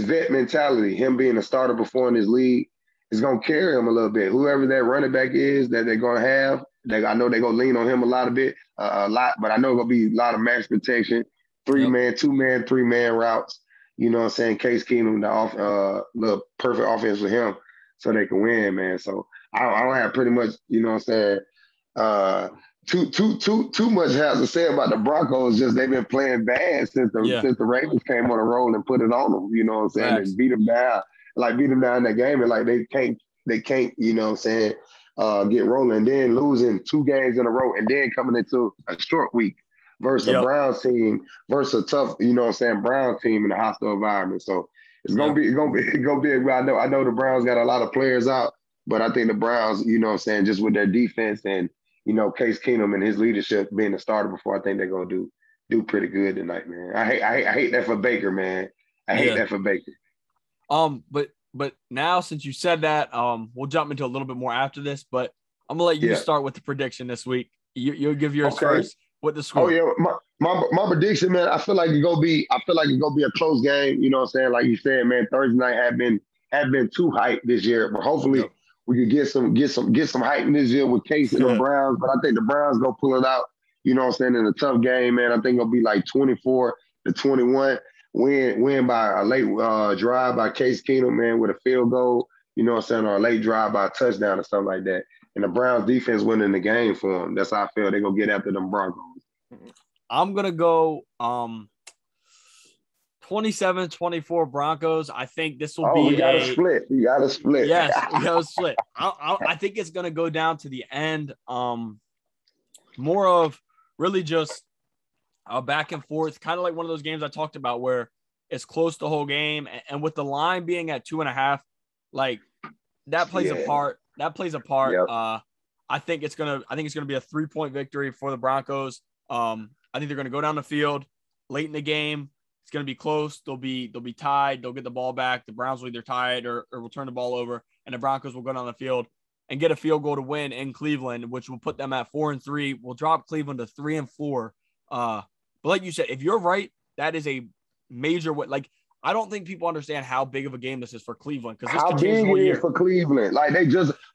vet mentality, him being a starter before in his league, is going to carry him a little bit. Whoever that running back is that they're going to have, I know they're going to lean on him a lot, but I know it's going to be a lot of max protection, 3-man, 2-man, 3-man routes. You know what I'm saying? Case Keenum, the perfect offense for him so they can win, man. So I don't have pretty much, you know what I'm saying, too much has to say about the Broncos. Just they've been playing bad since the Ravens came on a roll and put it on them, you know what I'm saying, and beat them down in that game. And like they can't, you know what I'm saying, get rolling, and then losing 2 games in a row and then coming into a short week versus a Browns team, versus a tough, you know what I'm saying, Browns team in a hostile environment. So it's gonna be I know the Browns got a lot of players out, but I think the Browns, you know what I'm saying, just with their defense and, Case Keenum and his leadership being a starter before, I think they're gonna do pretty good tonight, man. I hate that for Baker, man. I hate that for Baker. But now since you said that, we'll jump into a little bit more after this, but I'm gonna let you start with the prediction this week. You'll give yours first. What the score? Oh yeah, my prediction, man. I feel like it's gonna be a close game. You know what I'm saying? Like you said, man, Thursday night have been too hyped this year, but hopefully we could get some hype in this year with Case and the Browns. But I think the Browns gonna pull it out. You know what I'm saying? In a tough game, man. I think it'll be like 24-21. Win by a late drive by Case Keenum, man, with a field goal. You know what I'm saying? Or a late drive by a touchdown or something like that. And the Browns defense winning the game for them. That's how I feel. They're going to get after them Broncos. I'm going to go 27-24 Broncos. I think this will be we got to split. We got to split. Yes, we got to split. I think it's going to go down to the end. More of really just back and forth, kind of like one of those games I talked about where It's close the whole game. And with the line being at 2.5, like that plays a part. That plays a part. Yep. I think it's gonna be a 3-point victory for the Broncos. I think they're gonna go down the field late in the game. It's gonna be close. They'll be tied. They'll get the ball back. The Browns will either tie it or will turn the ball over, and the Broncos will go down the field and get a field goal to win in Cleveland, which will put them at 4-3. We'll drop Cleveland to 3-4. But like you said, if you're right, that is a major win. Like, I don't think people understand how big of a game this is for Cleveland, because this how could change big the whole it year. is for Cleveland. Like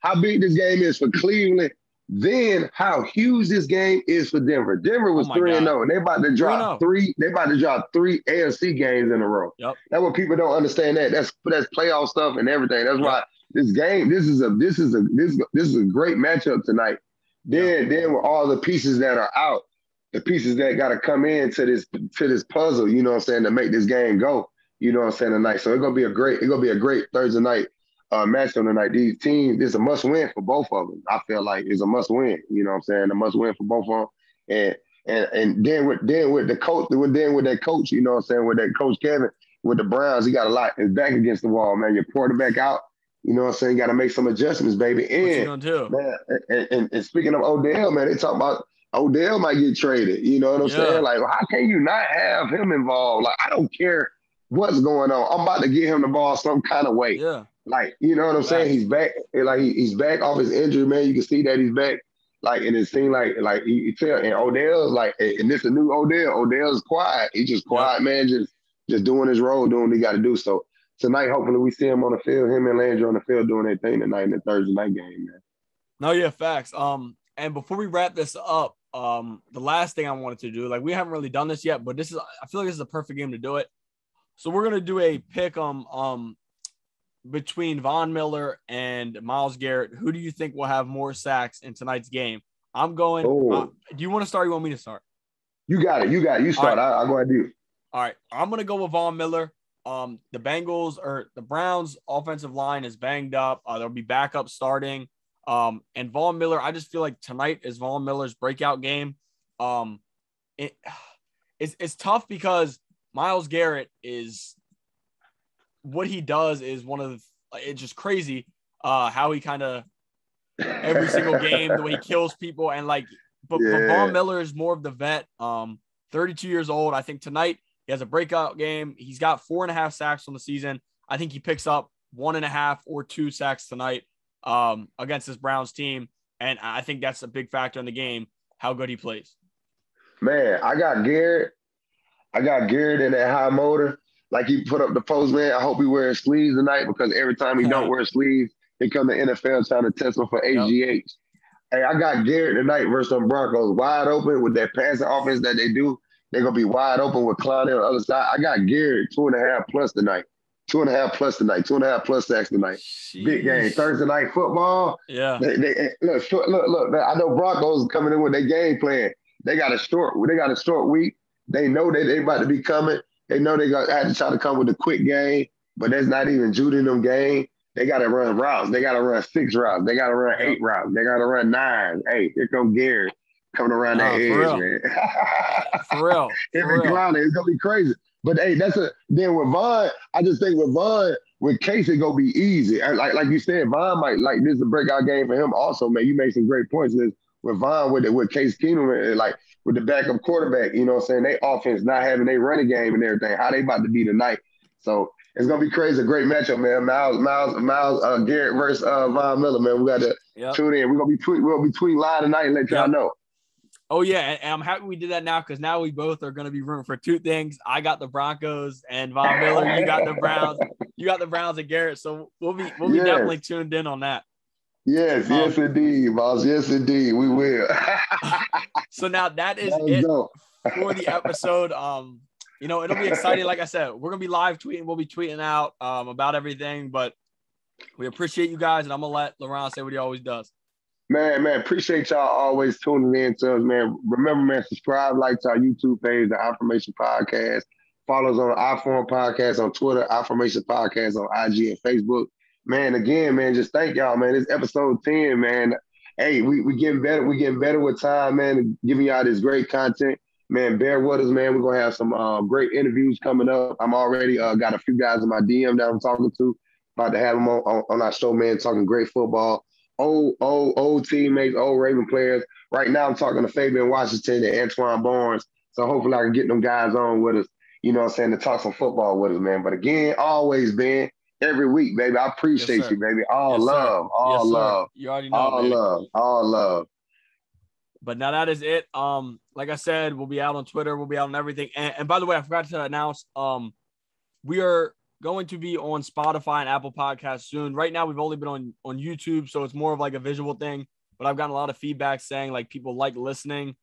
how big this game is for Cleveland. Then how huge this game is for Denver. Denver was 3-0, and they about to drop 3. They about to drop 3 AFC games in a row. Yep. That's what people don't understand. That's playoff stuff and everything. That's why this game. This is a great matchup tonight. Then with all the pieces that are out, the pieces that got to come in to this puzzle. You know what I'm saying, to make this game go. You know what I'm saying, tonight. So it's gonna be a great Thursday night matchup tonight. These teams, this is a must win for both of them. I feel like it's a must win. You know what I'm saying? A must win for both of them. And then with the coach, with that coach, you know what I'm saying, with that coach Kevin, with the Browns, he got a lot. His back against the wall, man. Your quarterback out. You know what I'm saying? You got to make some adjustments, baby. And what you gonna do? Man, and speaking of Odell, man, they talk about Odell might get traded. You know what I'm saying? Like, how can you not have him involved? Like, I don't care what's going on. I'm about to get him the ball some kind of way. Yeah. Like, you know what I'm saying? He's back. Like, he's back off his injury, man. You can see that he's back. Like, and it seemed like you tell, and Odell's like, and this is a new Odell. Odell's quiet. He's just quiet, man. Just doing his role, doing what he got to do. So tonight, hopefully, we see him on the field. Him and Landry on the field doing their thing tonight in the Thursday night game, man. No, yeah, facts. And before we wrap this up, the last thing I wanted to do, like, we haven't really done this yet, but I feel like this is a perfect game to do it. So we're gonna do a pick between Von Miller and Myles Garrett. Who do you think will have more sacks in tonight's game? I'm going. Do you want to start? Or you want me to start? You got it. You start. Right. I'll go ahead and do. All right. I'm gonna go with Von Miller. The Browns' offensive line is banged up. There'll be backup starting. And Von Miller, I just feel like tonight is Von Miller's breakout game. It's tough because Myles Garrett is what he does is it's just crazy how he kind of every single game, the way he kills people. And but Von Miller is more of the vet, 32 years old. I think tonight he has a breakout game. He's got 4.5 sacks on the season. I think he picks up 1.5 or 2 sacks tonight against this Browns team. And I think that's a big factor in the game, how good he plays. Man, I got Garrett in that high motor. Like, he put up the post, man. I hope he wears sleeves tonight, because every time he don't wear sleeves, they come to NFL trying to test him for HGH. Yep. Hey, I got Garrett tonight versus them Broncos wide open with that passing offense that they do. They're going to be wide open with Clowney on the other side. I got Garrett 2.5 plus tonight. 2.5 plus tonight. 2.5 plus sacks tonight. Jeez. Big game. Thursday night football. Yeah. Look. I know Broncos coming in with their game plan. They got a short week. They know that they about to be coming. They know they got to try to come with a quick game, but that's not even Judy in them game. They got to run routes. They got to run 6 routes. They got to run 8 routes. They got to run 9. Hey, here come Gary coming around that edge, man. For real. Every clown, it's gonna be crazy. But hey, then with Von, I just think with Case, it's gonna be easy. Like you said, Von might this is a breakout game for him also, man. You made some great points with Von with Case Keenum, like with the backup quarterback, you know what I'm saying? They offense not having their running game and everything. How they about to be tonight. So it's gonna be crazy. A great matchup, man. Myles Garrett versus Von Miller, man. We got to tune in. We're gonna be tweeting live tonight and let y'all know. Oh yeah, and I'm happy we did that now, because now we both are gonna be rooting for 2 things. I got the Broncos and Von Miller. You got the Browns. You got the Browns and Garrett. So we'll be definitely tuned in on that. Yes, yes indeed, boss. Yes indeed, we will. So now that is it for the episode. It'll be exciting. Like I said, we're gonna be live tweeting. We'll be tweeting out about everything. But we appreciate you guys, and I'm gonna let Laurent say what he always does. Man, appreciate y'all always tuning in to us, man. Remember, man, subscribe, like to our YouTube page, the Affirmation Podcast. Follow us on iPhone Podcast on Twitter, Affirmation Podcast on IG and Facebook. Man, again, man, just thank y'all, man. This episode 10, man. Hey, we getting better. We getting better with time, man, giving y'all this great content. man, bear with us, man. We're going to have some great interviews coming up. I'm already got a few guys in my DM that I'm talking to. About to have them on our show, man, talking great football. Old teammates, old Raven players. Right now, I'm talking to Fabian Washington and Antoine Barnes. So hopefully I can get them guys on with us, you know what I'm saying, to talk some football with us, man. But again, always, Ben, every week, baby. I appreciate you, baby. All love, all love. You already know, all baby. love, all love. But now that is it. Like I said, we'll be out on Twitter. We'll be out on everything. And by the way, I forgot to announce, we are going to be on Spotify and Apple Podcasts soon. Right now, we've only been on YouTube, so it's more of like a visual thing. But I've gotten a lot of feedback saying like people like listening.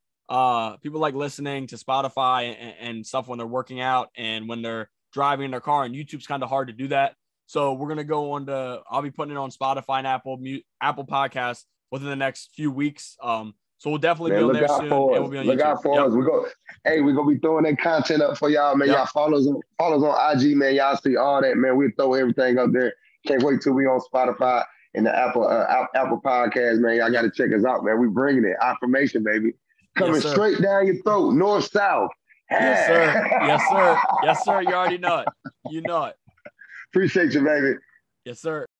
People like listening to Spotify and stuff when they're working out and when they're driving in their car. And YouTube's kind of hard to do that. So we're gonna go on to. I'll be putting it on Spotify and Apple Podcasts within the next few weeks. So we'll definitely be on there soon. And we'll be on look YouTube. Out for us. We're gonna be throwing that content up for y'all, man. Y'all follow us on IG, man. Y'all see all that, man. We'll throw everything up there. Can't wait till we on Spotify and the Apple Podcast, man. Y'all gotta check us out, man. We bringing it. Affirmation, baby. Coming straight down your throat, north, south. Yes, sir. Yes, sir. Yes, sir. You already know it. You know it. Appreciate you, baby. Yes, sir.